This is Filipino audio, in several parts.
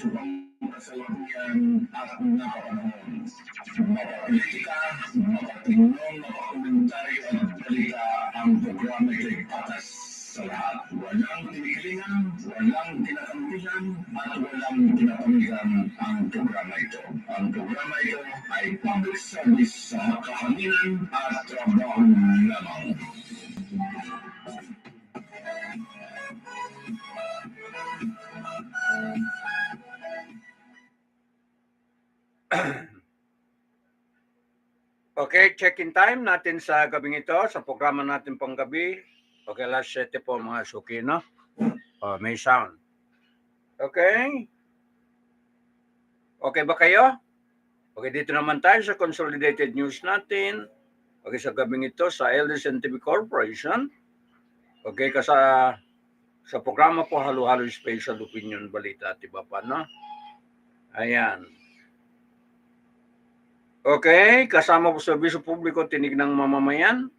subang kasalukuyan at napapanahon. Mapapolitika, mapatulong, mapakomentaryo at balita ang programa ito'y patas sa lahat. Walang tinikilingan, walang kinakampihan, at walang kinapamigan ang programa ito. Ang programa ito ay public service sa kahanginan at trabaho lamang. Okay, check-in time natin sa gabing ito, sa programa natin pang gabi. Okay, last 7 po mga suki, no? May sound. Okay? Okay ba kayo? Okay, dito naman tayo sa Consolidated News natin. Okay, sa gabing ito, sa ADLSNTV Corporation. Okay, sa programa po Halo-Halo Special Opinion Balita at iba pa, no? Ayan. Okay, kasama po sa Serbisyo Publiko Tinig ng Mamamayan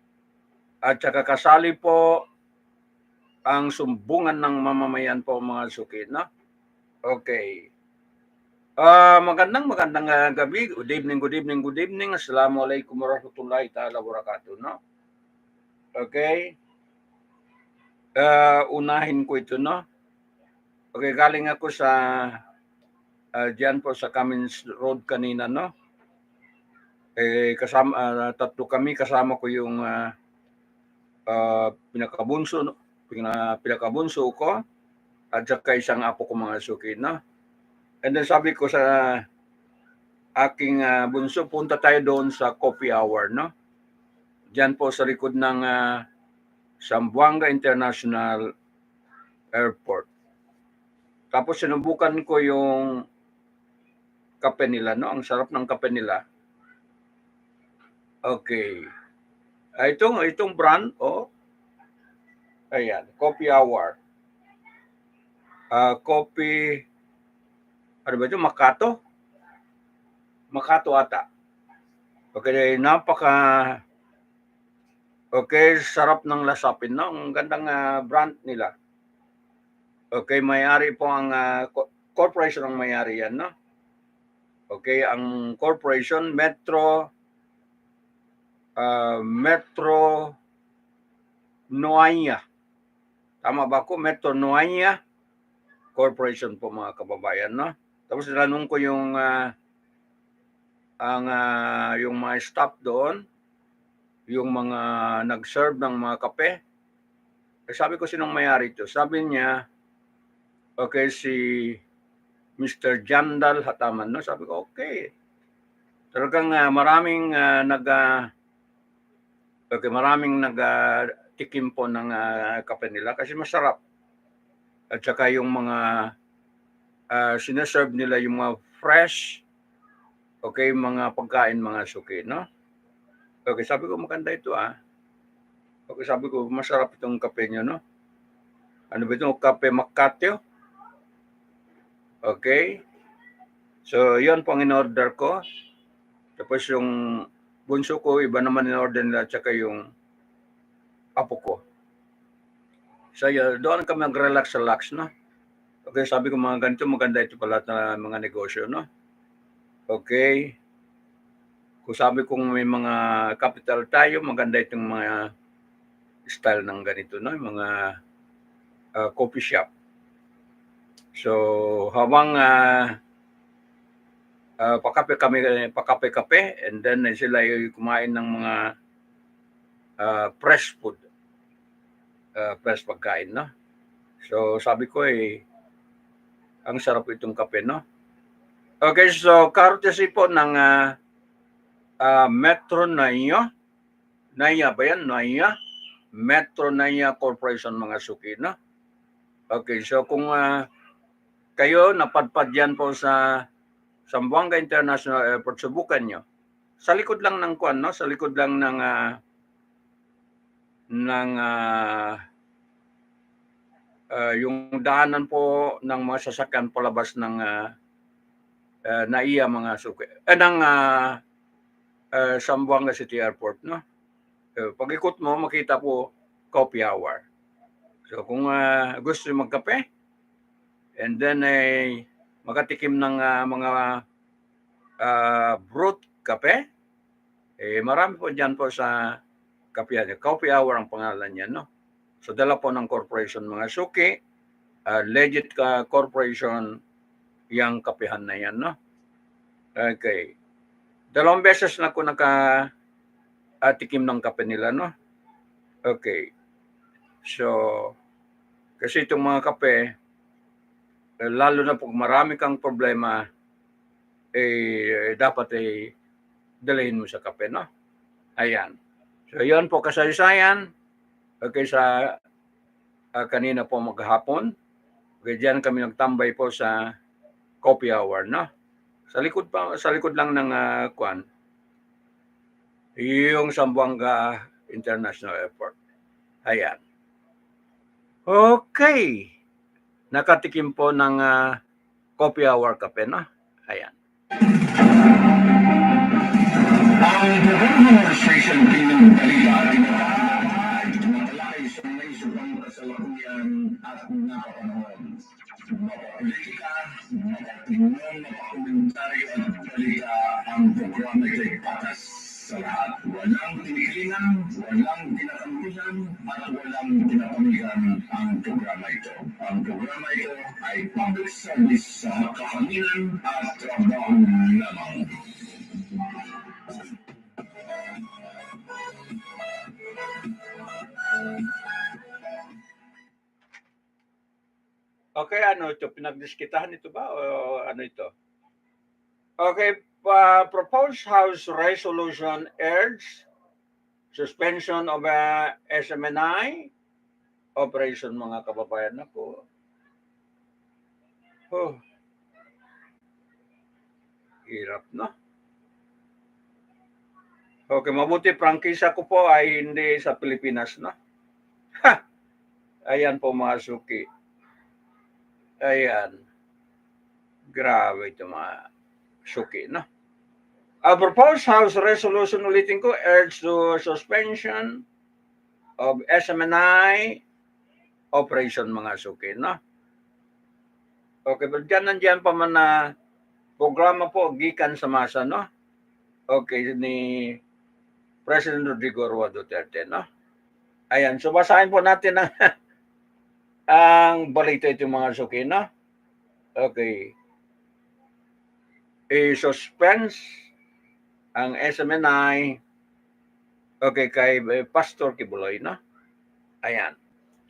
at saka kasali po ang sumbungan ng mamamayan po mga suki, no? Okay. Magandang gabi. Good evening. Assalamualaikum warahmatullahi ta'ala wabarakatuh, no? Okay. Unahin ko ito, no? Okay, galing ako sa diyan po sa Cummins Road kanina, no? Kasama tatlo kami, kasama ko yung pinakabunso ko at saka isang apo ko mga suki, no? And then sabi ko sa aking bunso, punta tayo doon sa coffee hour, no? Diyan po sa likod ng Zamboanga International Airport. Tapos sinubukan ko yung kape nila, no? Ang sarap ng kape nila. Okay. Itong brand, ayan, coffee hour. Coffee, ano ba ito? Makato ata. Okay, sarap ng lasapin, no? Ang gandang brand nila. Okay, may-ari po ang corporation ang may-ari yan, no? Okay, ang corporation Metro Noanya. Tama ba ako? Metro Noanya Corporation po mga kababayan, no? Tapos tinanong ko yung yung mga staff doon, yung mga nag-serve ng mga kape. Sabi ko, sinong may-ari ito? Sabi niya, okay, si Mr. Jandal Hataman, no? Sabi ko, okay. Talagang maraming nagtikim po ng kape nila kasi masarap. At saka yung mga sineserve nila yung mga fresh, okay, mga pagkain, mga suki, no? Okay, sabi ko, maganda ito, Okay, sabi ko, masarap itong kape nyo, no? Ano ba itong kape Macatio? Okay. So, yun po ang in-order ko. Tapos yung bunso ko, iba naman in-order nila, tsaka yung apo ko. So, doon kami mag-relax, no? Okay, sabi ko, mga ganito, maganda ito pala na mga negosyo, no? Okay. Kung sabi kong may mga capital tayo, maganda itong mga style ng ganito, no? Yung mga coffee shop. So, habang pakape, and then sila kumain ng mga fresh food, fresh pagkain, no? So, sabi ko, ang sarap itong kape, no? Okay, so, courtesy po ng Metro Naya ba yan? Metro Naya Corporation, mga suki, no? Okay, so kung kayo napadpad yan po sa Zamboanga International Airport, subukan nyo. Sa likod lang ng no? Sa likod lang ng yung daanan po ng mga sasakyan palabas ng NAIA, mga suki. Ng Zamboanga City Airport, no? Pag ikot mo, makita po coffee hour. So kung gusto magkape, and then makatikim ng mga brewed kape, marami po dyan po sa kape. Coffee Hour ang pangalan niya, no? So, dala po ng corporation mga suki, legit corporation, yung kapehan na yan, no? Okay. 2 beses na ako tikim ng kape nila, no? Okay. So, kasi itong mga kape, lalo na pag marami kang problema, dapat dalhin mo sa kape, no? Ayan. So, yun po kasaysayan. Okay, sa kanina po maghapon. Okay, diyan kami nagtambay po sa coffee hour, no? Sa likod lang ng yung Zamboanga International Airport. Ayan. Okay. Nakatikim po ng coffee hour kape, no? Ayan. Ang Bureau Registration Bilang Balita ay tumatalakay sa may sobrang kasalukuyan at napapanahon. Mapapolitika, mapatingin, mapakomentaryo at balita ang programa ay patas sa lahat. Walang tinikilingan, walang kinakampihan, at walang kinapamigan ang programa ito. Ang programa ito ay public service sa kahanginan at trabaho lamang. Okay, ano ito? Pinagdiskitahan ito ba? O ano ito? Okay, proposed House resolution urges suspension of SMNI operation, mga kababayan ako. Oh, hirap, no? Okay, mabuti prangkisa ko po ay hindi sa Pilipinas, no? Ha! Ayan po mga suki. Ayan. Grabe ito mga suki, no? A proposed House resolution, ulitin ko, urge to suspension of SMNI operation, mga suki, no? Okay, but nandiyan pa man na programa po gikan sa masa, no? Okay, ni President Rodrigo Roa Duterte, no? Ayan, so basahin po natin ang balita ito, mga suki, no? Okay. I-suspense ang SMNI, okay, kay Pastor Kibuloy, no? Ayan.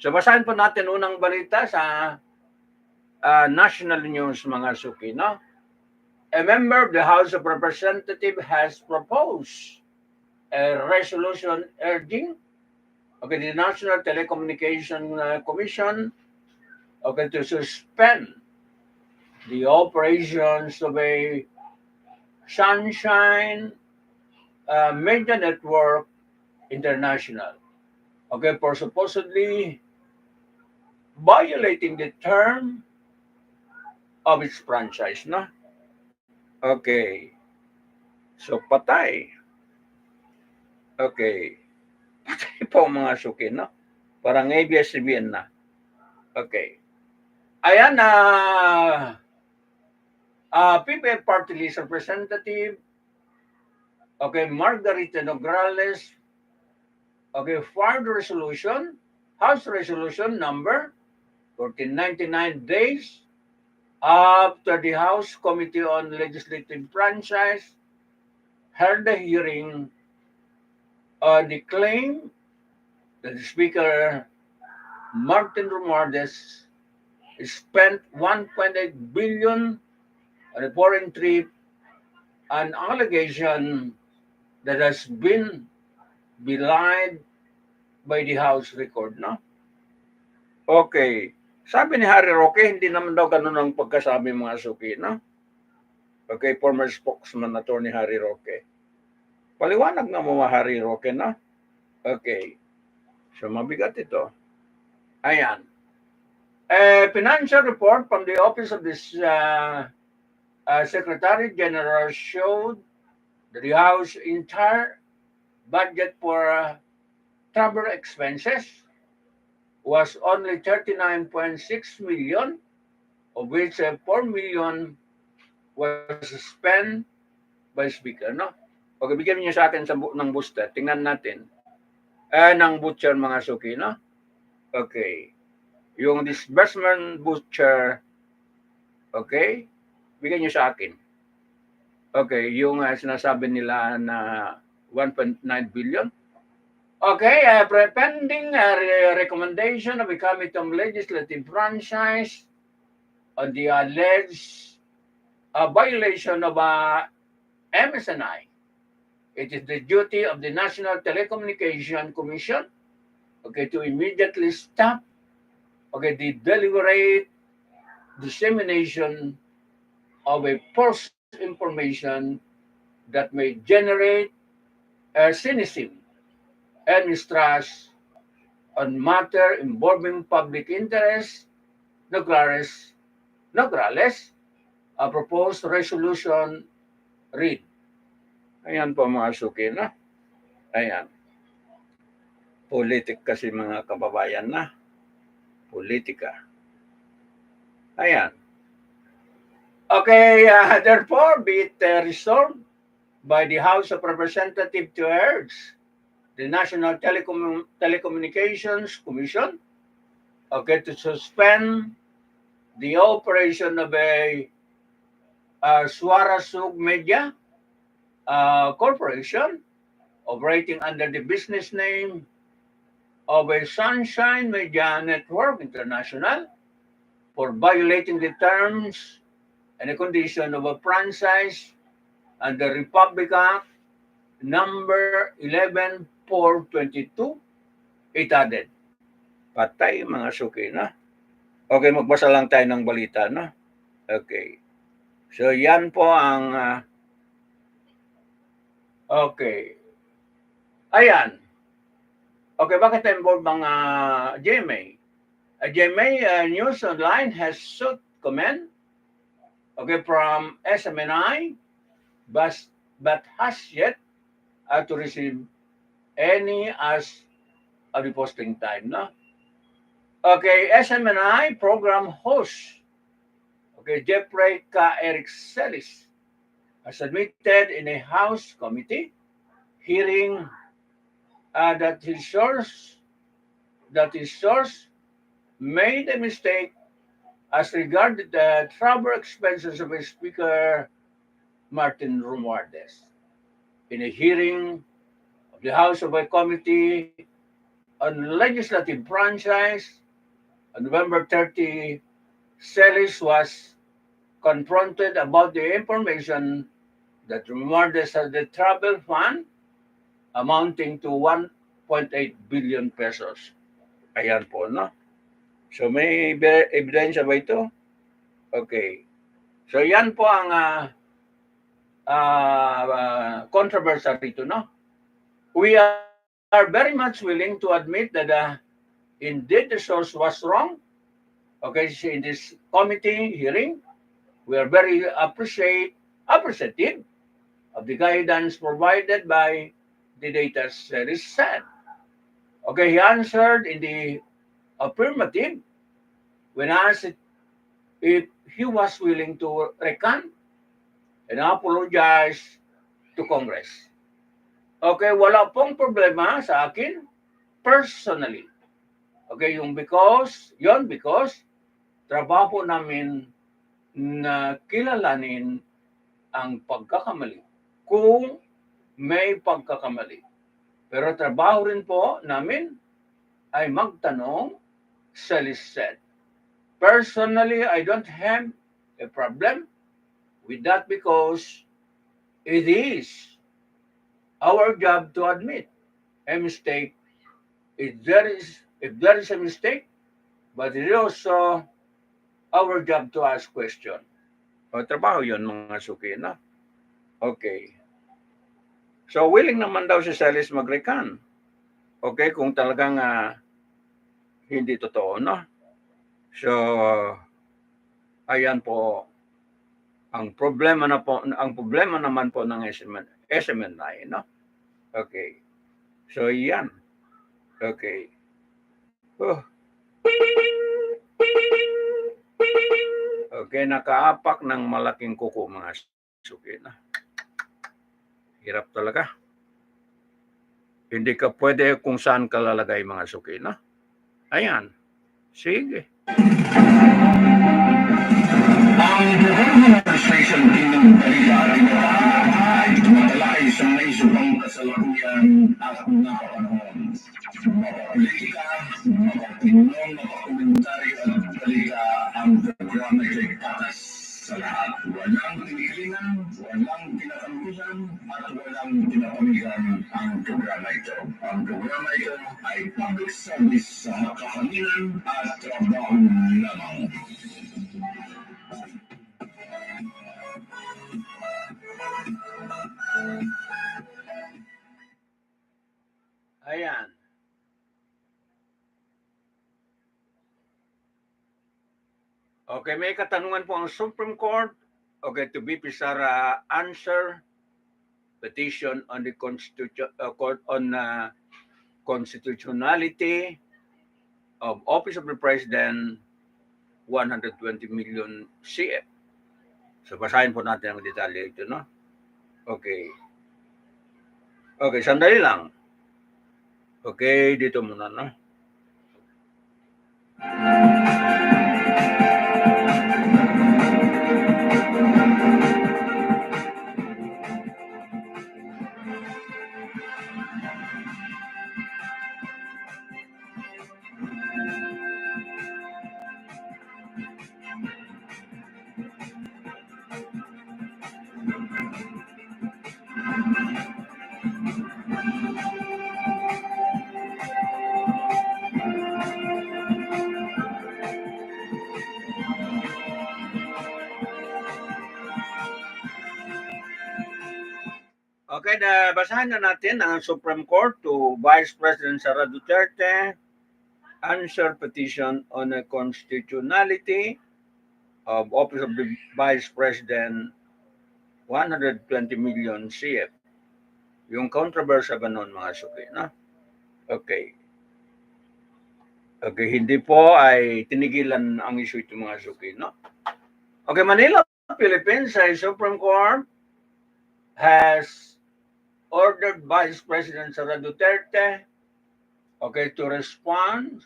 So basahin po natin unang balita sa national news, mga suki, no? A member of the House of Representatives has proposed a resolution urging the National Telecommunication Commission to suspend the operations of a Sunshine Media Network International, for supposedly violating the term of its franchise, no? Okay. So, patay. Okay. Patay po, mga suki, no? Parang ABS-CBN na. Okay. Ayan na PPF Party List Representative, Margarita Nograles, filed resolution, House Resolution number 1499 days after the House Committee on Legislative Franchise held a hearing on the claim that the Speaker Martin Romualdez spent 1.8 billion on a foreign trip, an allegation that has been belied by the House record, no? Okay. Sabi ni Harry Roque, hindi naman daw ganun ang pagkasabi, mga suki, no? Okay, former spokesman Attorney Harry Roque. Paliwanag na mo, Harry Roque, no? Okay. So, mabigat ito. Ayan. A financial report from the Office of this Secretary General showed that the House entire budget for travel expenses was only 39.6 million, of which 4 million was spent by speaker, no? Okay, bigyan niyo sa akin ng booster. Tingnan natin. Ng butcher mga suki, no? Okay. Yung disbursement butcher, okay? Bigyan niyo sa akin. Okay, yung sinasabi nila na 1.9 billion. Okay, pending recommendation of a committee on legislative franchise on the alleged violation of MSNI. It is the duty of the National Telecommunication Commission, okay, to immediately stop, okay, the deliberate dissemination of a false information that may generate cynicism and mistrust on matter involving public interest, Nograles, a proposed resolution read. Ayan po mga suki na. Ayan. Politik kasi mga kababayan na. Politika. Ayan. Okay, therefore, be it resolved by the House of Representatives to urge the National Telecommunications Commission, okay, to suspend the operation of a Suarasug Media Corporation operating under the business name of a Sunshine Media Network International for violating the terms and the condition of a franchise under Republic Act number 11-422, it added. Patay mga suki na. Okay, magbasa lang tayo ng balita, no? Okay. So, yan po ang okay. Ayan. Okay, bakit involved mga GMA? GMA News Online has sought comment, okay, from SMNI, but has yet to receive any as of the posting time, no? Okay, SMNI program host, okay, Jeffrey K. Eric Celis has admitted in a House committee hearing that his source made a mistake as regarded the travel expenses of his speaker Martin Romualdez. In a hearing of the House of a Committee on Legislative Franchise on November 30, Celis was confronted about the information that Romualdez had the travel fund amounting to 1.8 billion pesos. Ayan po, no? So, may ebidensya ba ito? Okay. So, yan po ang controversial rito, no? We are very much willing to admit that indeed the source was wrong. Okay, so in this committee hearing, we are very appreciative of the guidance provided by the data series said. Okay, he answered in the affirmative when asked if he was willing to recant and apologize to Congress. Okay, wala pong problema sa akin personally. Okay, because trabaho namin na kilalanin ang pagkakamali kung may pagkakamali. Pero trabaho rin po namin ay magtanong, Celis said. Personally, I don't have a problem with that because it is our job to admit a mistake if there is a mistake, but it is also our job to ask question. O, trabaho yun mga suki, no? Okay. So, willing naman daw si Celis mag-recant. Okay, kung talagang hindi totoo, no? So, ayan po ang problema naman po ng SMNI, no? Okay. So, yan. Okay. Oh. Okay, nakaapak ng malaking kuko mga suki na. Hirap talaga. Hindi ka pwede kung saan ka lalagay mga suki na. Ayan. Sige. Ang Bureau Administration ng Balita ay tumatalakay sa isang kasalukuyan at napapanahon. Mapapolitika, mapapinong, mapakomentaryo at balita ang programa ay patas sa lahat. Walang tinikilingan, walang tinatampilan, at walang tinapamigan ang programa ito. Ang programa ito ay public service sa kahanginan at trabaho lamang. Ayan. Okay, may katanungan po ang Supreme Court. Okay, to BP Sara answer petition on the court on constitutionality of Office of the President 120 million CF. So basahin po natin ang detalye ito, no? Okay. Okay, sandali lang. Okay, dito muna, no? Okay, basahin na natin ang Supreme Court to Vice President Sara Duterte answer petition on the constitutionality of Office of the Vice President 120 million CF. Yung controversy ba nun, mga suki, no? Okay. Okay, hindi po ay tinigilan ang issue ito, mga suki, no? Okay, Manila, Philippines, ay Supreme Court has ordered Vice President Sara Duterte, okay, to respond,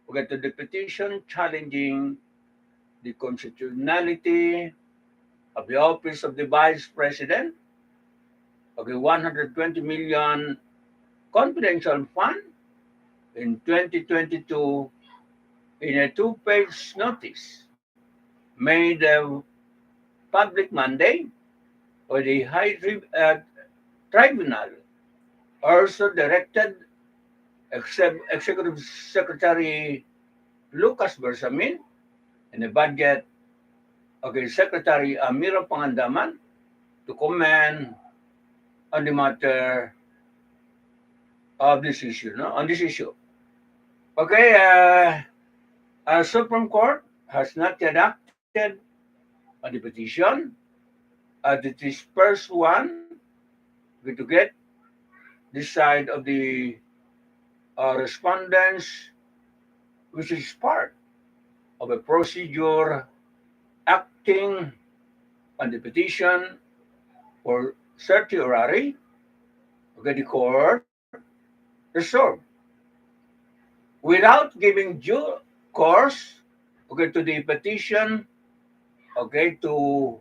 okay, to the petition challenging the constitutionality of the Office of the Vice President, okay, 120 million confidential fund in 2022 in a two-page notice made public Monday or the High Tribunal also directed Executive Secretary Lucas Bersamin and the Budget Secretary Amiro Pangandaman to comment on the matter of this issue, no? On this issue. Okay, our Supreme Court has not yet acted on the petition. It is first one to get this side of the respondents, which is part of a procedure acting on the petition for certiorari. Okay, the court resolved without giving due course, okay, to the petition, okay, to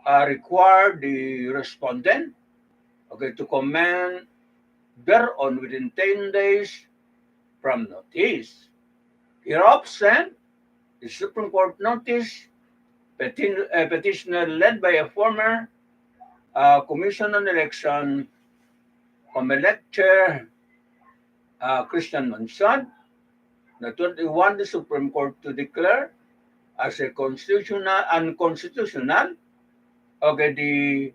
require the respondent, okay, to comment thereon within 10 days from notice. Hereof sent the Supreme Court notice petitioner led by a former Commission on Election, COMELEC Chair Christian Mansad, na 21 the Supreme Court to declare as a unconstitutional, okay, the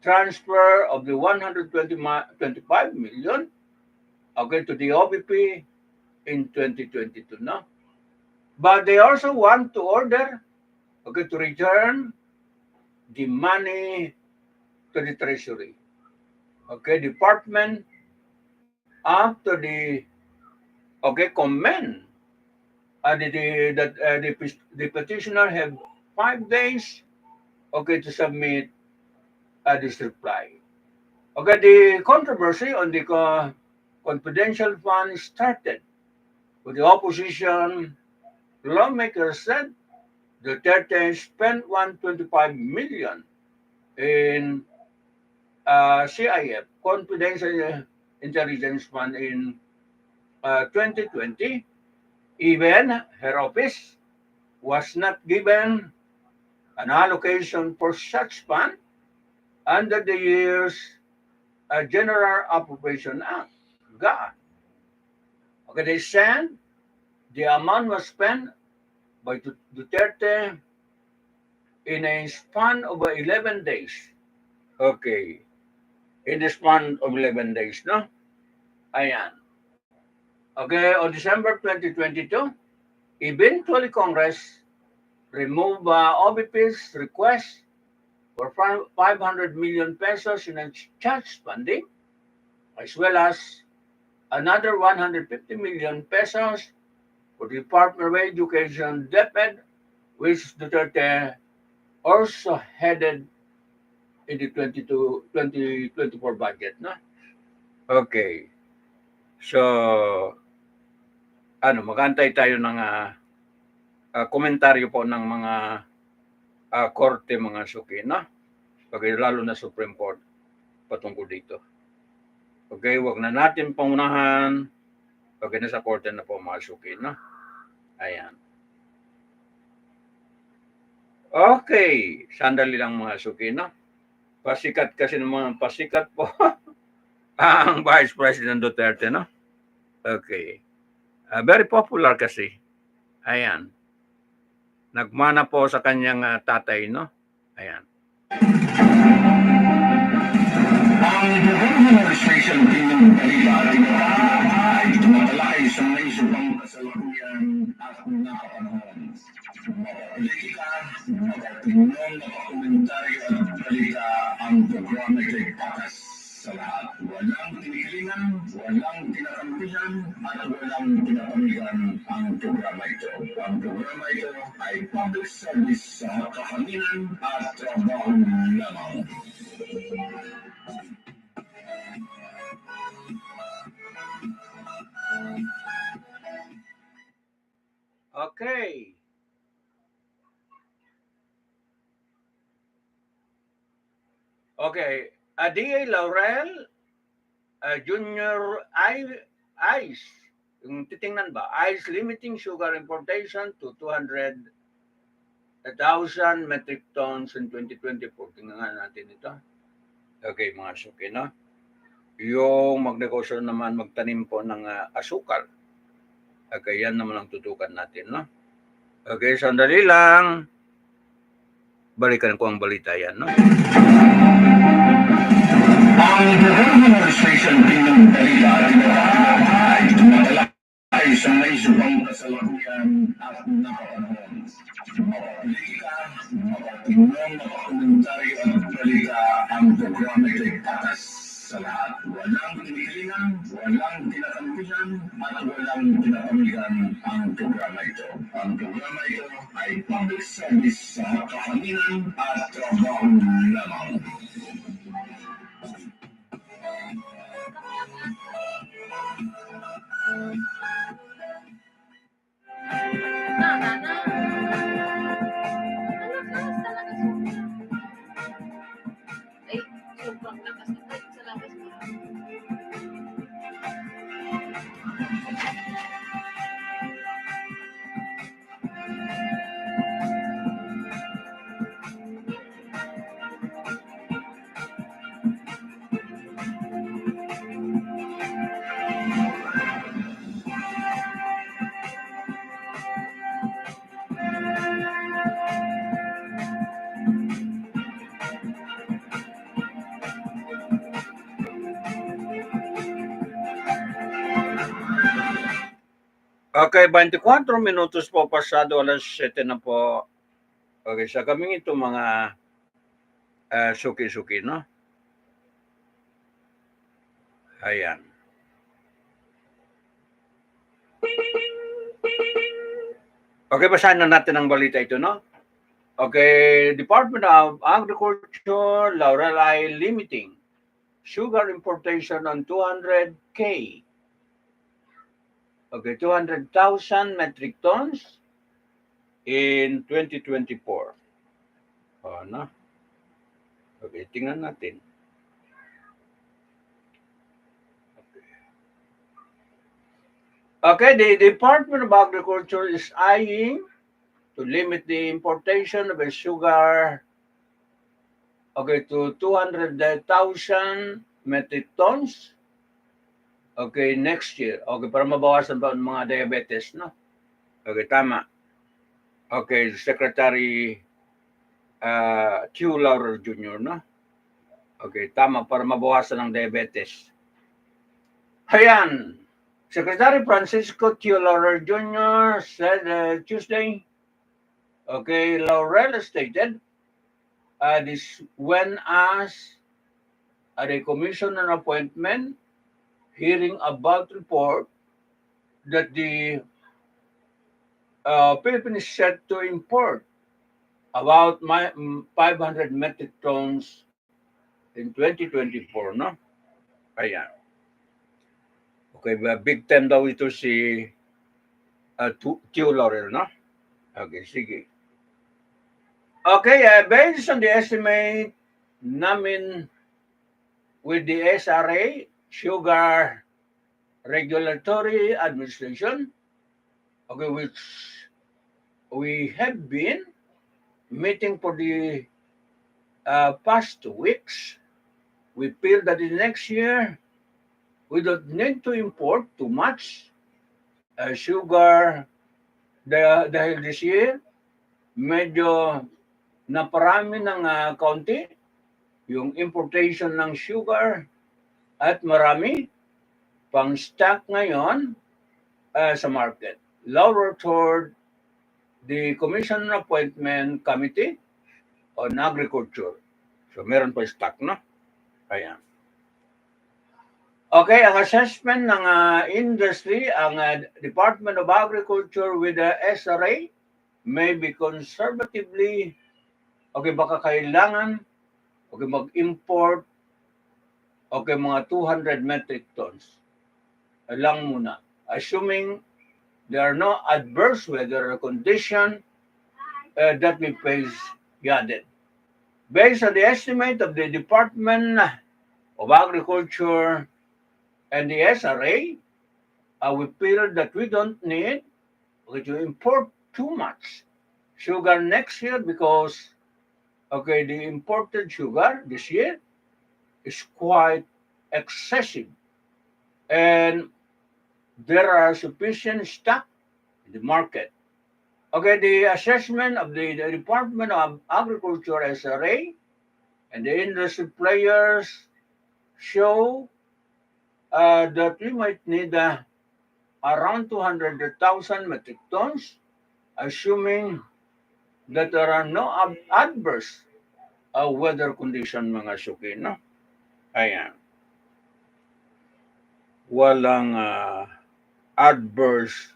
transfer of the 125 million, okay, to the OVP in 2022, no? But they also want to order, okay, to return the money to the Treasury. Okay, Department after the, okay, commend the petitioner have 5 days, okay, to submit this reply. Okay, the controversy on the confidential fund started with the opposition lawmakers said Duterte spent 125 million in CIF, Confidential Intelligence Fund, in 2020. Even her office was not given an allocation for such fund under the year's General Appropriation Act. God. Okay, they said the amount was spent by Duterte in a span of 11 days. Okay. In the span of 11 days, no? Ayan. Okay, on December 2022, eventually Congress removed OBP's request for 500 million pesos in church funding, as well as another 150 million pesos for the Department of Education DepEd, which Duterte also headed in the 2024 budget. No? Okay. So, magantay tayo ng komentaryo po ng mga korte, mga suki, no? Okay, lalo na Supreme Court patungkol dito. Okay, wag na natin pangunahan. Okay, nasa korte na po mga suki, no? Ayan. Okay, sandali lang mga suki, no? Pasikat kasi ng mga pasikat po ang Vice President Duterte, no? Okay. Very popular kasi. Ayan. Nagmana po sa kanyang tatay, no? Ayan. Ang administration ng balita ay tumatalakay sa naisipang kasalukuyan at nakapanahon. Politika, opinion, komentaryo at balita ang programa ay patas sa lahat. Walang tinikilingan, walang tinakampihan, at walang pinapamigan ang programa ito. Ang programa ito ay public service sa kahanginan at trabaho lamang. Okay. Okay. D.A. Laurel, Junior ICE, yung titingnan ba? ICE limiting sugar importation to 200,000 metric tons in 2024. Tingnan natin ito. Okay, mga suki, no? Yung magnegosyo naman, magtanim po ng asukal. Okay, yan naman ang tutukan natin, no? Okay, sandali lang. Balikan ko ang balita yan, no? Ang administration ng balita ay tumatalakay sa naisipang kasalukuyan at nakapanahon. Politika, opinion, komentaryo at balita ang programa ay patas sa lahat. Walang tinikilingan, walang tinakampihan, at walang pinapamigan ang programa ito. Ang programa ito ay public service sa kahanginan at trabaho lamang. Okay, 24 minutos po pasado alas 7 na po. Okay, sa kaming ito mga suki-suki, no? Ayan. Okay, basahin na natin ang balita ito, no? Okay, Department of Agriculture, Laurelay limiting sugar importation on 200K. Okay, 200,000 metric tons in 2024. No? Okay, tingnan natin. Okay, the Department of Agriculture is eyeing to limit the importation of sugar to 200,000 metric tons next year. Okay, para mabawasan pa ang mga diabetes, no? Okay, tama. Okay, Secretary Q. Laurel Jr., no? Okay, tama, para mabawasan ang diabetes. Ayan, Secretary Francisco Q. Laurel Jr. said Tuesday, okay, Laurel stated, this when asked at a commissioner appointment hearing about report that the Philippines set to import about 500 metric tons in 2024, no? Ayan. Okay, big time daw ito si Q. Laurel, no? Okay, sige. Okay, based on the estimate namin with the SRA, Sugar Regulatory Administration, okay, which we have been meeting for the past 2 weeks, we feel that in next year, we don't need to import too much sugar dahil this year, medyo naparami ng kaunti yung importation ng sugar at marami pang stock ngayon sa market. Lower toward the Commission Appointment Committee on Agriculture. So meron pa stock, no? Ayan. Okay, ang assessment ng industry, ang Department of Agriculture with the SRA may be conservatively, baka kailangan, mag-import, mga 200 metric tons. Lang muna. Assuming there are no adverse weather condition that we face added. Based on the estimate of the Department of Agriculture and the SRA, we feel that we don't need to import too much sugar next year because the imported sugar this year is quite excessive and there are sufficient stock in the market. Okay, the assessment of the Department of Agriculture SRA and the industry players show that we might need around 200,000 metric tons, assuming that there are no adverse weather condition, mga suki, no? Ayan. Walang adverse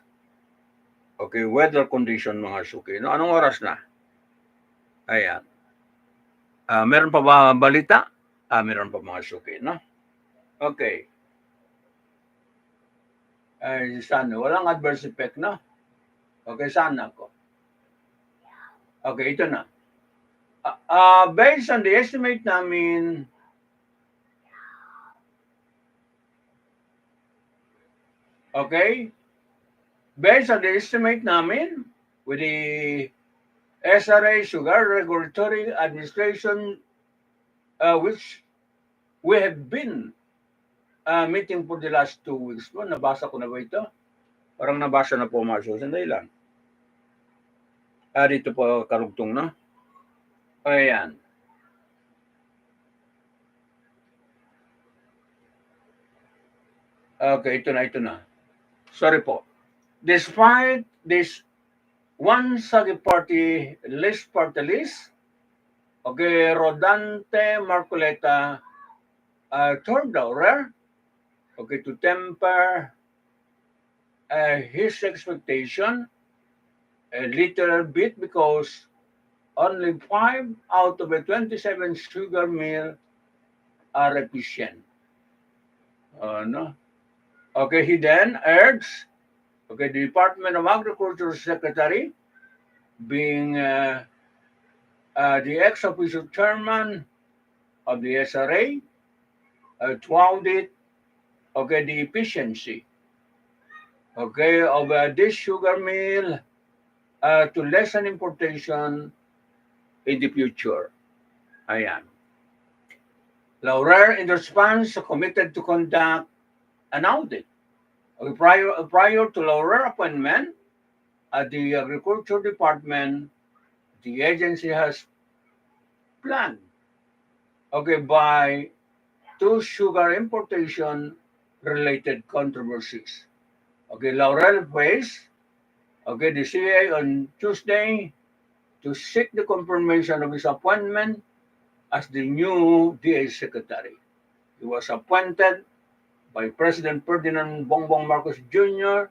weather condition, mga suki, no? Anong oras na? Ayan. Meron pa ba balita? Meron pa, mga suki, no? Okay. Sana. Walang adverse effect, no? Okay, sana ako. Okay, ito na. Based on the estimate namin, based on the estimate namin with the SRA, Sugar Regulatory Administration, which we have been meeting for the last 2 weeks. Nabasa ko na ba ito? Parang nabasa na po, Marso. Sandali lang. Dito po karugtong, no? Ayan. Okay, ito na. Sorry po. Despite this one Sagi party list, Rodante Marcoleta turned over, to temper his expectation a little bit because only 5 out of the 27 sugar mill are efficient. No? Okay, he then urged, okay, the Department of Agriculture Secretary, being the ex-official chairman of the SRA, to audit, okay, the efficiency, okay, of this sugar mill to lessen importation in the future. Ayan. Laurer, in response, committed to conduct an audit. Okay, prior to Laurer appointment at the Agriculture Department, the agency has planned, okay, by 2 sugar importation related controversies. Okay, Laurel faced, okay, the CA on Tuesday to seek the confirmation of his appointment as the new DA Secretary. He was appointed by President Ferdinand Bongbong Marcos Jr.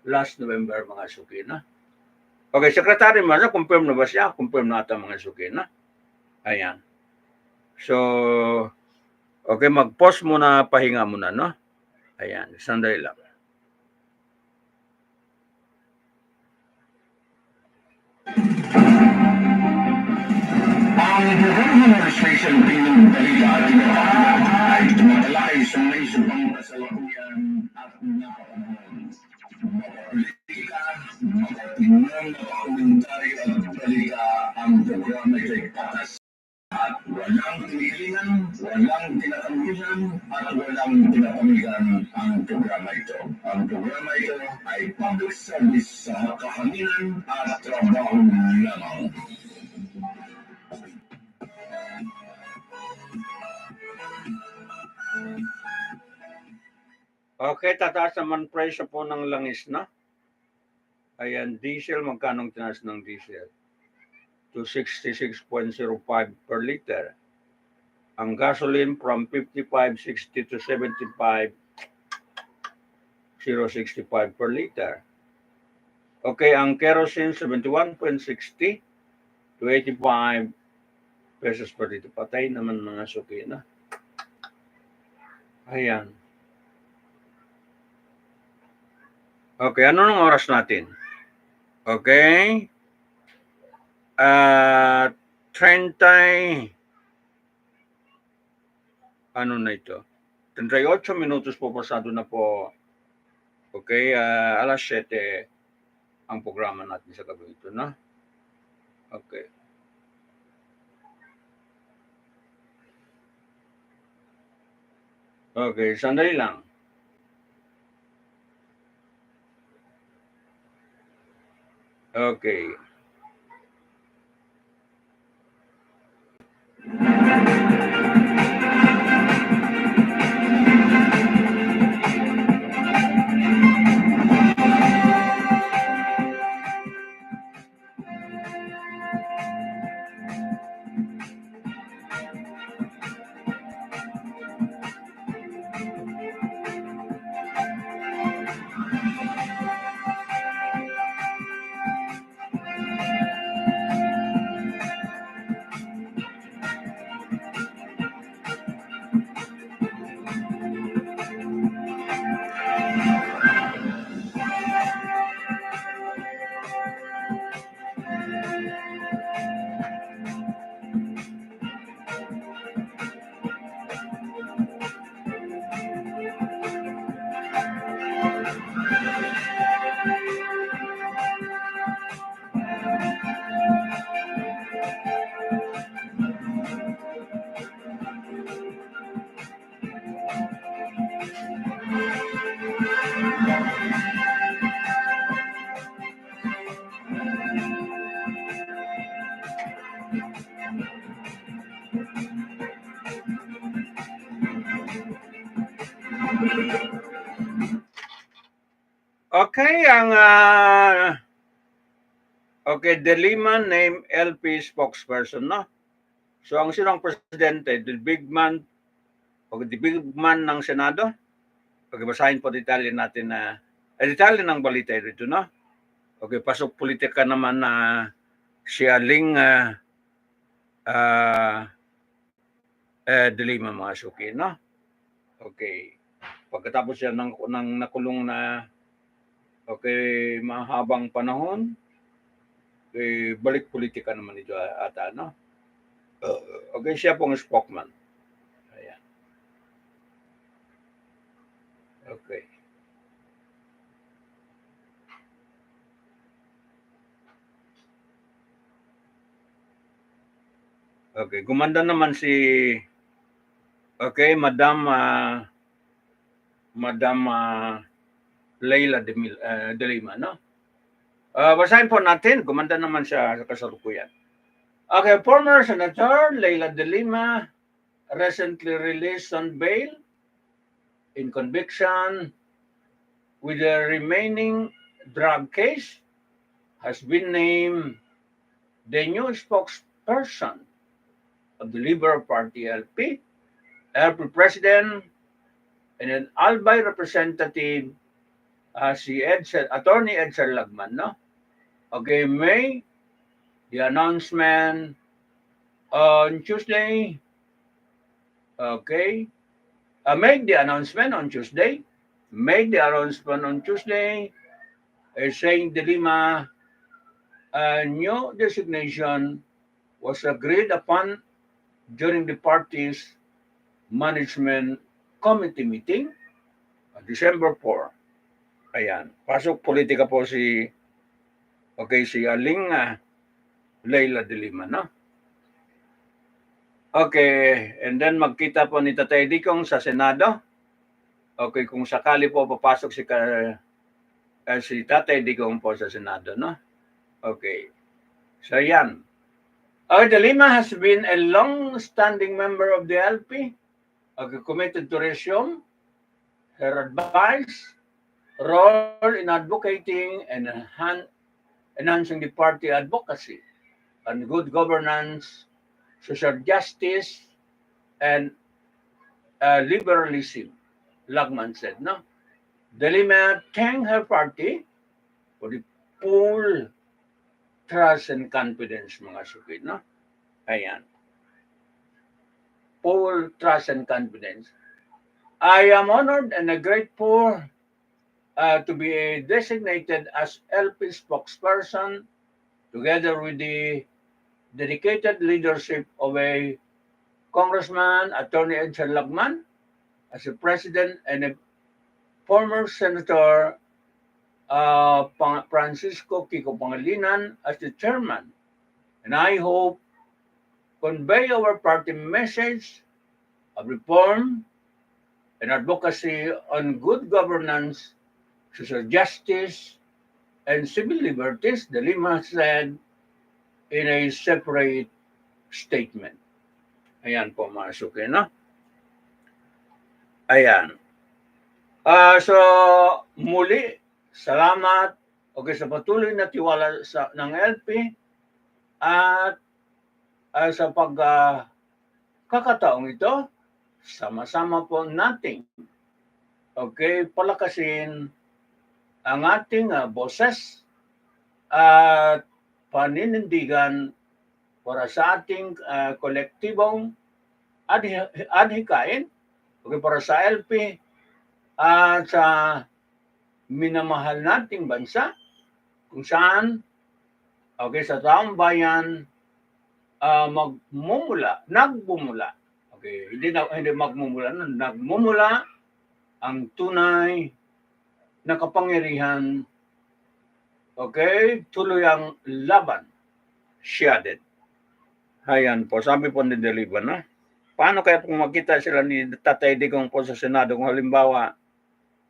last November, mga suki na. Okay, Secretary man, confirm na ba siya? Confirm na ata, mga suki na. Ayan. So, okay, mag-pause muna, pahinga muna, no? Ayan, sandali lang. Ang Bureau Administration pinagbalita ay tumatalakay sa may subang kasalukuyan at napapanahon. Mapapolitika, mapatingnan, mapakomentaryo at balita ang programa ay patas. At walang tinihilingan, walang tinatanggihan, at walang tinatanggihan ang programa ito. Ang programa ito ay public service sa kahanginan at trabaho lamang. Okay, tataas naman presyo po ng langis na. Ayan, diesel, magkanong tinaas ng diesel? To 66.05 per liter. Ang gasoline from 55.60 to 75.065 per liter. Okay, ang kerosene 71.60 to 85 pesos per liter. Patay naman mga suki na. Ayan. Okay, ano nung oras natin? Okay. 30 ano na ito? 38 minutos po pasado na po. Okay, alas 7 ang programa natin sa gabi ito, no? Okay. Okay, sandali lang. Okay. Okay, ang okay, De Lima named LP spokesperson, no? So ang sinong presidente, the big man ng Senado? Pagbasahin po detalye natin na detalye ng balita ito, no? Okay, pasok politika naman na si Aling Dilima mga suki, no? Okay. Pagkatapos siya ng nakulong na mahabang panahon, balik politika naman ito ata, no? Okay, siya pong spokesman. Ayan. Okay. Okay, gumanda naman si Madam Leila de Lima, no? Basahin po natin, gumanda naman siya sa kasalukuyan. Okay, former Senator Leila de Lima recently released on bail in conviction with the remaining drug case has been named the new spokesperson of the Liberal Party LP president and an Albay representative si Attorney Edsel Lagman, no? Okay, May the announcement on Tuesday. Okay, made the announcement on Tuesday. Saying De Lima new designation was agreed upon during the party's management committee meeting on December 4. Ayan, pasok politika po si Aling Leila de Lima, no? Okay, and then magkita po ni Tatay Dikong sa Senado. Okay, kung sakali po papasok si Tatay Dikong po sa Senado, no? Okay, so yan. De Lima has been a long-standing member of the LP, committed to resume her advice, role in advocating and enhancing the party advocacy on good governance, social justice, and liberalism, Lagman said, no? De Lima thanked her party for the full trust and confidence, mga sukid, no? Ayan. Full trust and confidence. I am honored and grateful to be designated as LP spokesperson together with the dedicated leadership of a Congressman, Attorney Edsel Lagman, as a president, and a former Senator Francisco Kiko Pangilinan as the chairman. And I hope convey our party message of reform and advocacy on good governance, social justice, and civil liberties, De Lima said in a separate statement. Ayan po, mga suki, no? Ayan. So, muli, salamat sa patuloy na tiwala ng LP at sa pagkakataong ito, sama-sama po nating palakasin ang ating boses at paninindigan para sa ating kolektibong adhikain para sa LP at sa minamahal nating bansa kung saan sa taong bayan nagbumula. Hindi magmumula, nagmumula ang tunay na kapangyarihan. Tuloy ang laban. Shaded. Ayan po, sabi po ni De Lima, no? Paano kaya kung makita sila ni Tatay Digong po sa Senado kung halimbawa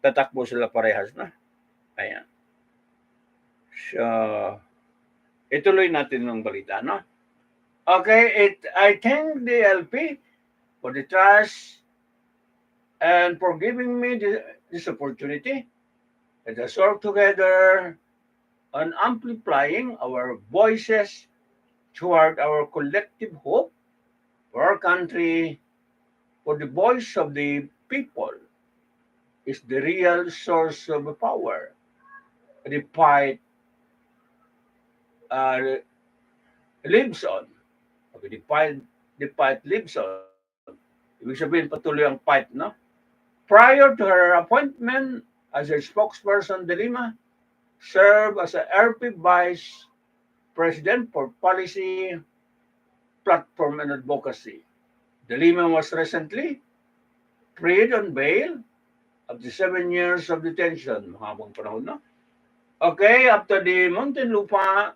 tatakbo sila parehas, no? Ayan. So, ituloy natin ng balita, no? I thank the LP for the trust and for giving me this opportunity. Let us work together on amplifying our voices toward our collective hope for our country, for the voice of the people is the real source of power. The fight lives on. Okay, the fight lives on. Ibig sabihin, patuloy ang fight, no? Prior to her appointment as a spokesperson, De Lima served as a RP Vice President for Policy, Platform, and Advocacy. De Lima was recently freed on bail after 7 years of detention. Mahabang panahon, no? Okay, after the Muntinlupa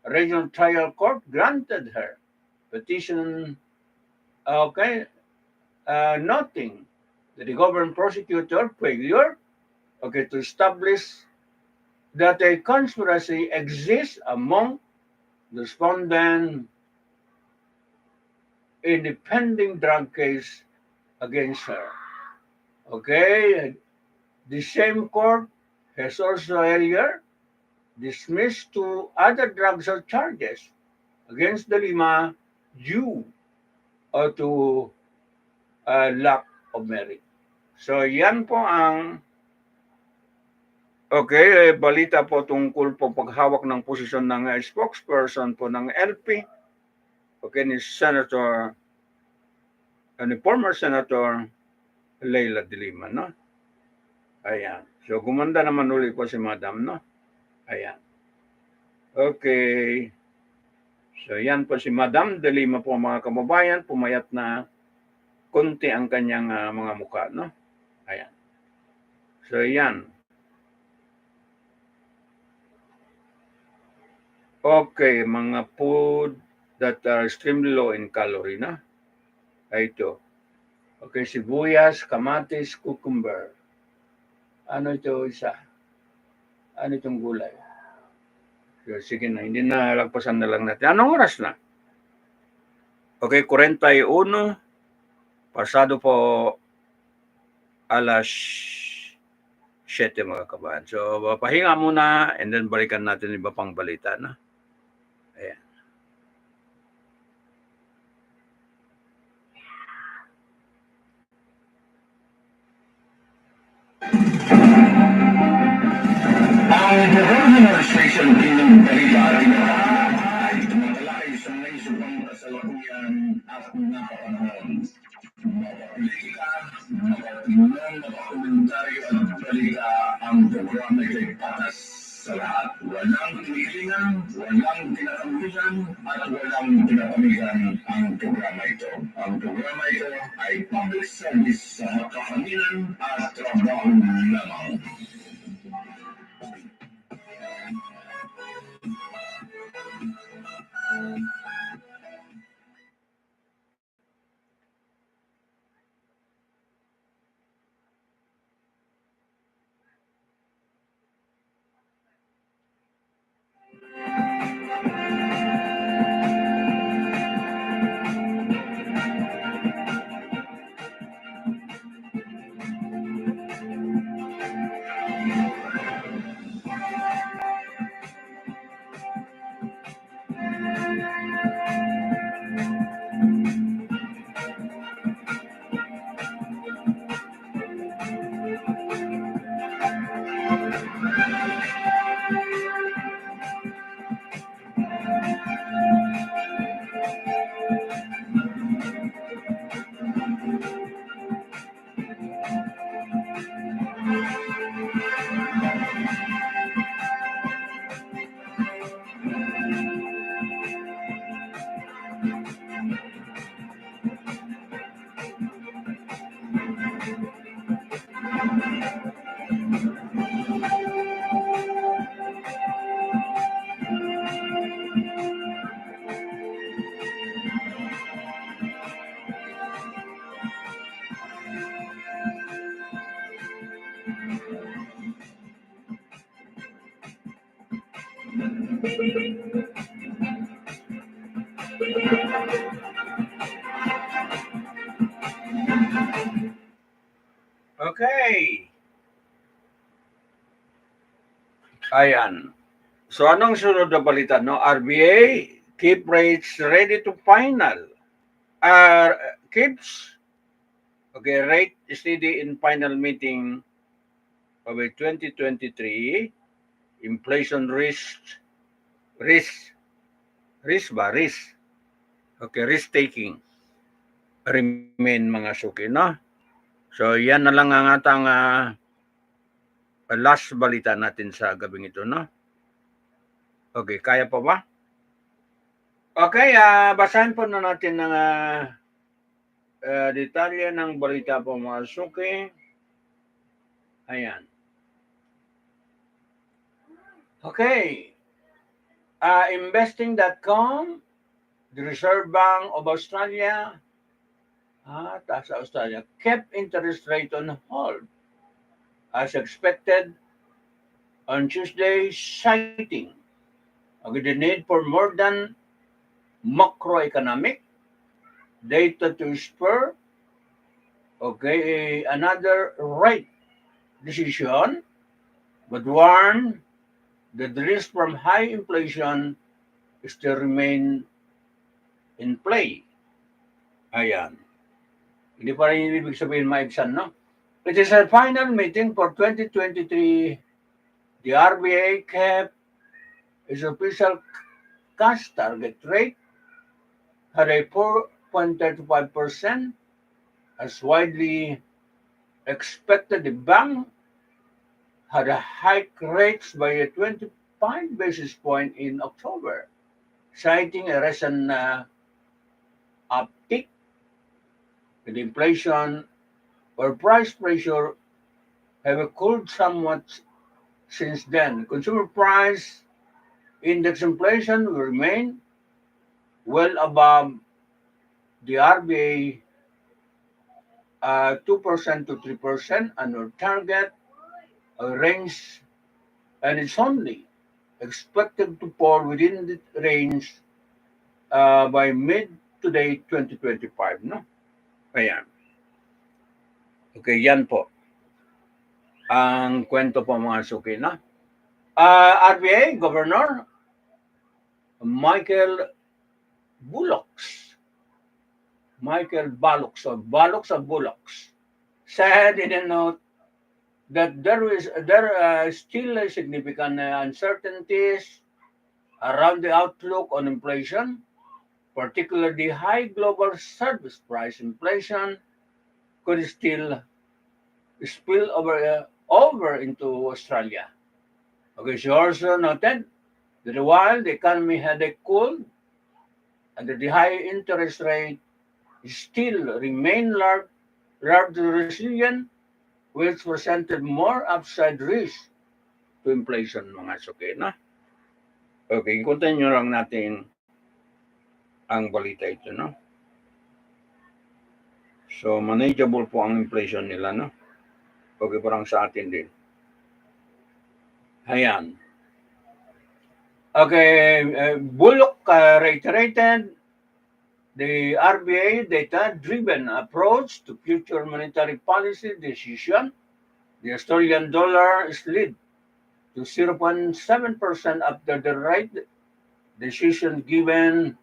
Regional Trial Court granted her petition, okay, noting that the government prosecutor failure, okay, to establish that a conspiracy exists among the respondent in the pending drug case against her. Okay, the same court has also earlier dismissed two other drug charges against De Lima due to lack of merit. So yan po ang balita po tungkol po paghawak ng posisyon ng spokesperson po ng LP, ni Senator, ni former Senator Leila De Lima, no? Ayan. So gumanda naman ulit po si Madam, no? Ayan. Okay. So yan po si Madam De Lima po, mga kababayan, pumayat na konti ang kanyang mga mukha, no? Ayan. So yan. Okay, mga food that are extremely low in calorie, na? Ay ito. Okay, sibuyas, kamatis, cucumber. Ano ito isa? Ano itong gulay? So, sige na, hindi na lagpasan na lang natin. Anong oras na? Okay, 41. Pasado po alas 7, mga kabayan. So, pahinga muna and then balikan natin iba pang balita, na? Ayan. Ang Bureau Administration ng balita ay tumatalakay sa naisupang kasalukuyan at napapanahon. Mapapolitika, mapatingnan, mapakomentaryo at balita ang programa ito'y patas sa lahat. Walang kinikilingan, walang pinakamigan, at walang pinapamigan ang programa ito. Ang programa ito ay public service sa makakaminan at trabaho lamang. Okay. Ayan. So anong sunod na balita, no? RBA keep rates ready to final. Keeps rate steady in final meeting of 2023. Inflation risk Risk ba? Risk. Okay, risk taking. Remain mga suki, no? So, yan na lang ang atang last balita natin sa gabing ito, no? Okay, kaya pa ba? Okay, basahin po na natin ng detalye ng balita po mga suki. Ayan. Okay. Investing.com, the Reserve Bank of Australia, taas sa Australia, kept interest rate on hold as expected on Tuesday, citing the need for more than macroeconomic data to spur another rate decision, but warned that the risk from high inflation still remain in play. Ayan. Hindi pa rin ibig sabihin maibsan, no? It is a final meeting for 2023. The RBA kept its official cash target rate at a 4.35%, as widely expected. The bank had a hike rates by a 25 basis point in October, citing a recent uptick in inflation or price pressure have cooled somewhat since then. Consumer price index inflation will remain well above the RBA 2% to 3% annual target range, and it's only expected to fall within the range by mid to late 2025, no? Ayan. Okay, yan po ang kwento po mga suki, no? RBA Governor Michael Bullocks said in a note that there are still significant uncertainties around the outlook on inflation, particularly high global service price inflation could still spill over into Australia. Okay, she also noted that while the economy had cooled and that the high interest rate still remain largely resilient, which presented more upside risk to inflation, mga suki, no? Okay, continue lang natin ang balita ito, no? So, manageable po ang inflation nila, no? Okay, parang sa atin din. Ayan. Okay, Bullock reiterated the RBA data-driven approach to future monetary policy decision. The Australian dollar slid to 0.7% after the rate decision, given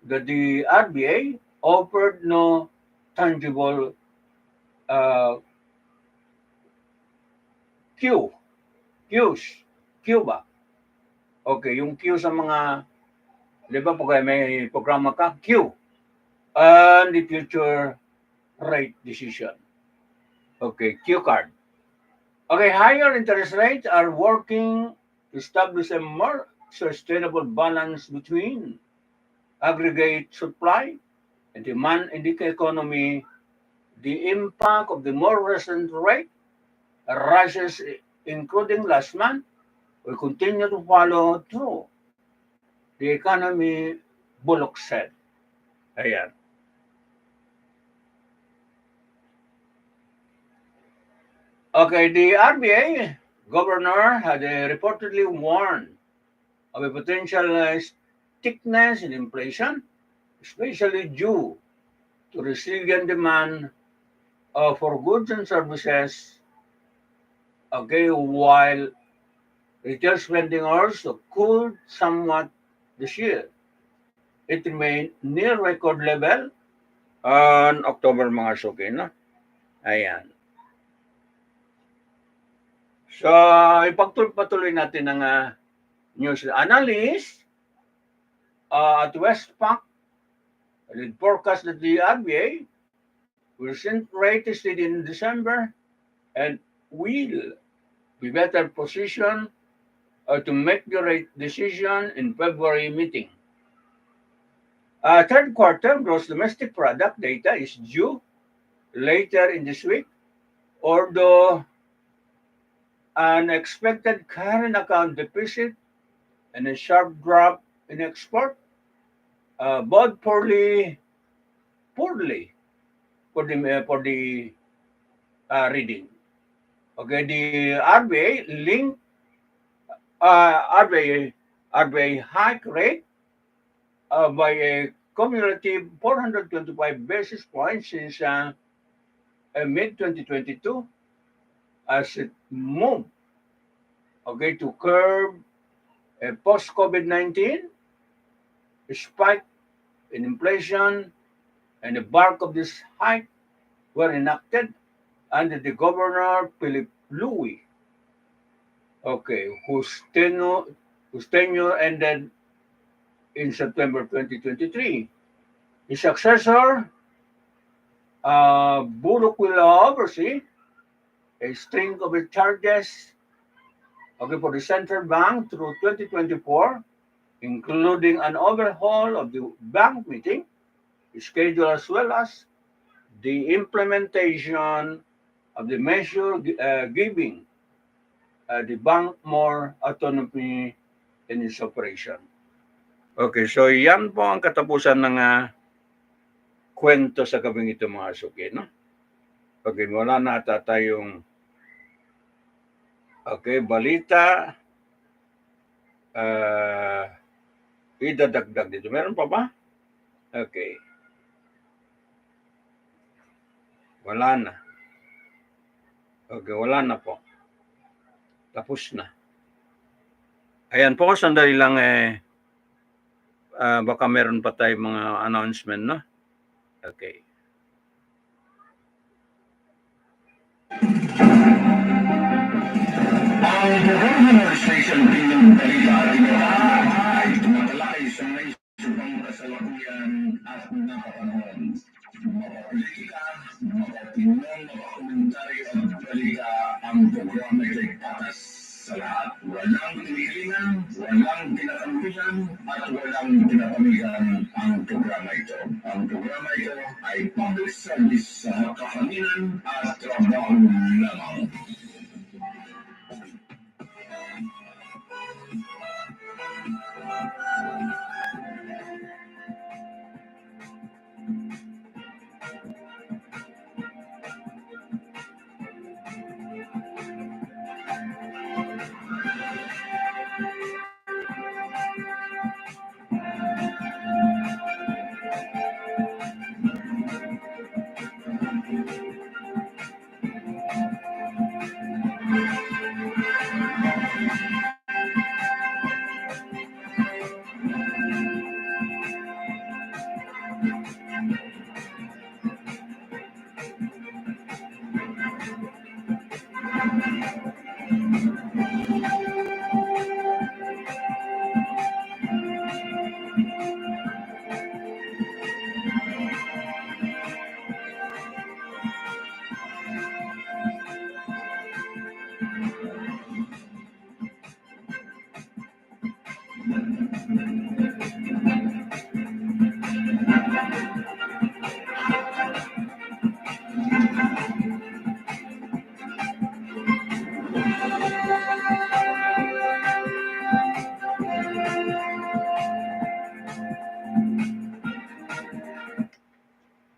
that the RBA offered no tangible Q ba? Okay, yung Q sa mga, di ba po kayo may programa ka? Q. And the future rate decision. Okay, Q card. Okay, higher interest rates are working to establish a more sustainable balance between aggregate supply and demand in the economy. The impact of the more recent rate rises, including last month, will continue to follow through the economy, Bullock said. Ayan. Okay, the RBA governor had reportedly warned of a potential stiffness in inflation, especially due to resilient demand for goods and services. Okay, while retail spending also cooled somewhat this year, it remained near record level on October, mga suki, no? Ayan. So, ipagpatuloy natin ang news. Analysts at Westpac, it forecast that the RBA will send rate steady in December and will be better positioned to make the rate decision in February meeting. Third quarter gross domestic product data is due later in this week, although an expected current account deficit and a sharp drop in export bode poorly for the reading. Okay, the RBA link RBA hike rate by a cumulative 425 basis points since mid 2022 as it moved to curb a post COVID-19 spike in inflation, and the bulk of this hike were enacted under the governor Philip Louis, whose tenure ended in September 2023. His successor, Bullock, will oversee a string of charges for the central bank through 2024, including an overhaul of the bank meeting schedule as well as the implementation of the measure giving the bank more autonomy in its operation. Okay, so yan po ang katapusan ng kwento sa gabing ito, mga suki, no? Okay, wala na ata tayong balita. Idadagdag dito. Meron pa ba? Okay. Wala na. Okay, wala na po. Tapos na. Ayan po, sandali lang baka meron pa tayong mga announcement, no? Okay. Ang Government Station Bilang Balita ay tumatalakay sa naisipang kasalukuyan at napapanahon. Mapapolitika, mapapinion, mapakomentaryo at balita ang programa ay patas sa lahat. Walang pinilingan, walang pinakampihan at walang pinapamigan ang programa ito. Ang programa ito ay public service sa kakaminan at trabaho lamang.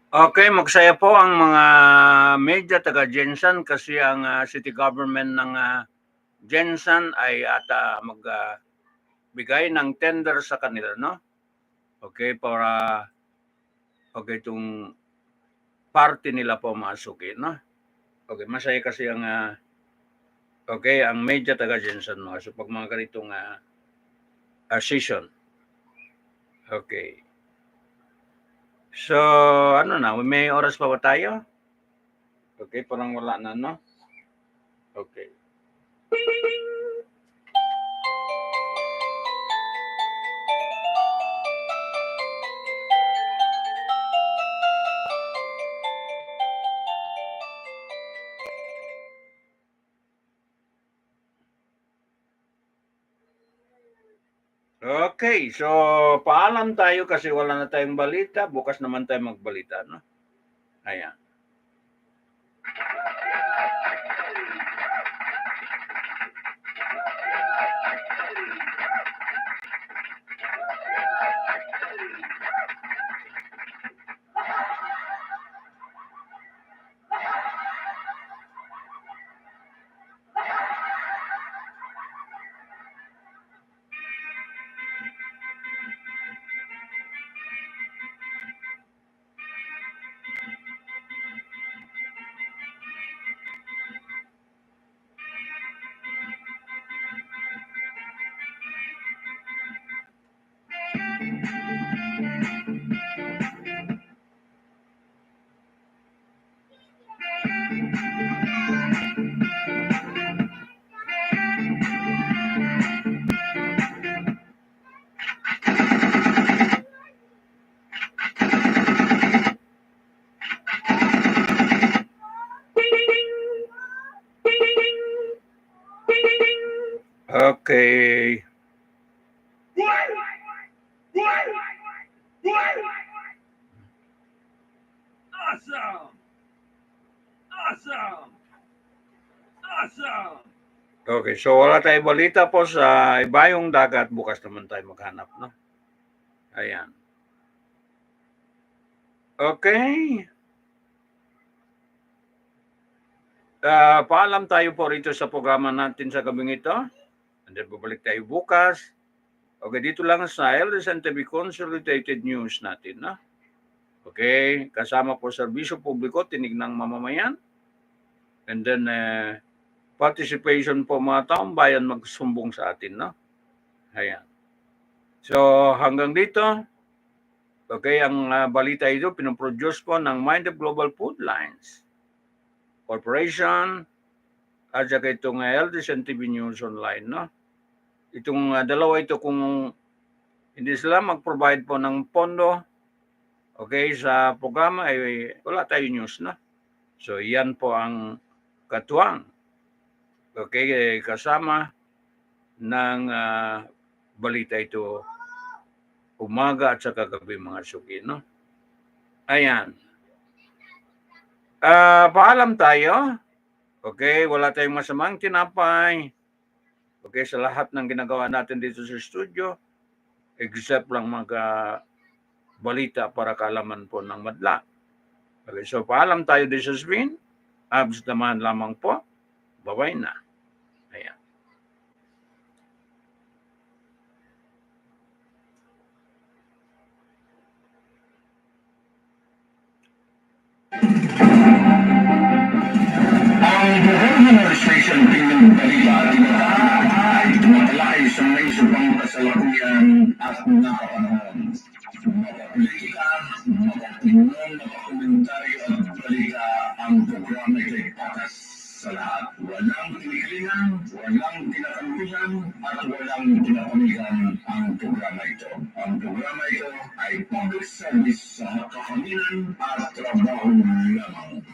Okay, magsaya po ang mga media taga Jensen kasi ang city government ng Jensen ay ata magbigay ng tender sa kanila, no? Okay, para itong party nila po masukin, no? Okay, masaya kasi ang ang media taga Jensen, no? So pag mga ganitong season. Okay. So, ano na, may oras pa ba tayo? Okay, parang wala na, no? Okay. Okay, so paalam tayo kasi wala na tayong balita. Bukas naman tayo magbalita, no? Ayan. Okay. Awesome! Awesome! Awesome! Okay, so wala tayong balita po sa ibayong dagat. Bukas naman tayo maghanap, no? Ayan. Okay. Paalam tayo po rito sa programa natin sa gabing ito. And then babalik tayo bukas. Okay, dito lang sa ADLSNTV Consolidated News natin, no? Okay, kasama po serbisyo publiko, tinig ng mamamayan. And then participation po mga taong bayan magsumbong sa atin, no? Ayan. So hanggang dito, okay, ang balita ito pinoproduce po ng Mind of Global Food Lines Corporation at saka itong ADLSNTV News Online, no? Itong dalawa ito, kung hindi sila mag-provide po ng pondo, okay, sa programa, ay wala tayo news, no? So yan po ang katuwang, okay, kasama ng balita ito umaga at saka gabi mga suki, no? Ayan. Paalam tayo. Okay, wala tayong masamang tinapay. Okay, sa lahat ng ginagawa natin dito sa studio, except lang balita para kaalaman po ng madla. Okay, so paalam tayo, this has been Abs naman lamang po. Bye-bye na. Ayan. Ang buong administration ng balita at iba ay tumatalakay sa may subang kasalukuyan at napapanahon. Mapapolitika, mapapulong, mapakomentaryo at balita ang programa ito'y patas sa lahat. Walang tinikilingan, walang tinakampihan, at walang tinapamigan ang programa ito. Ang programa ito ay public service sa kakaminan at trabaho lamang.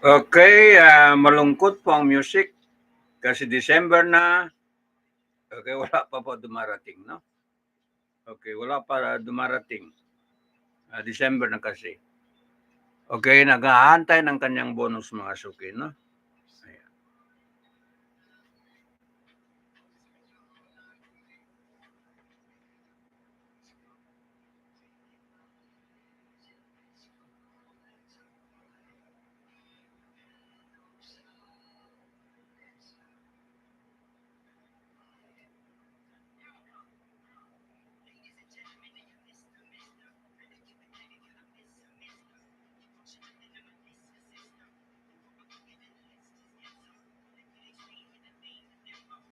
Okay, malungkot po ang music kasi December na. Okay, wala pa po dumarating, no? Okay, wala pa dumarating. December na kasi. Okay, nag-aantay ng kanyang bonus mga suki, no?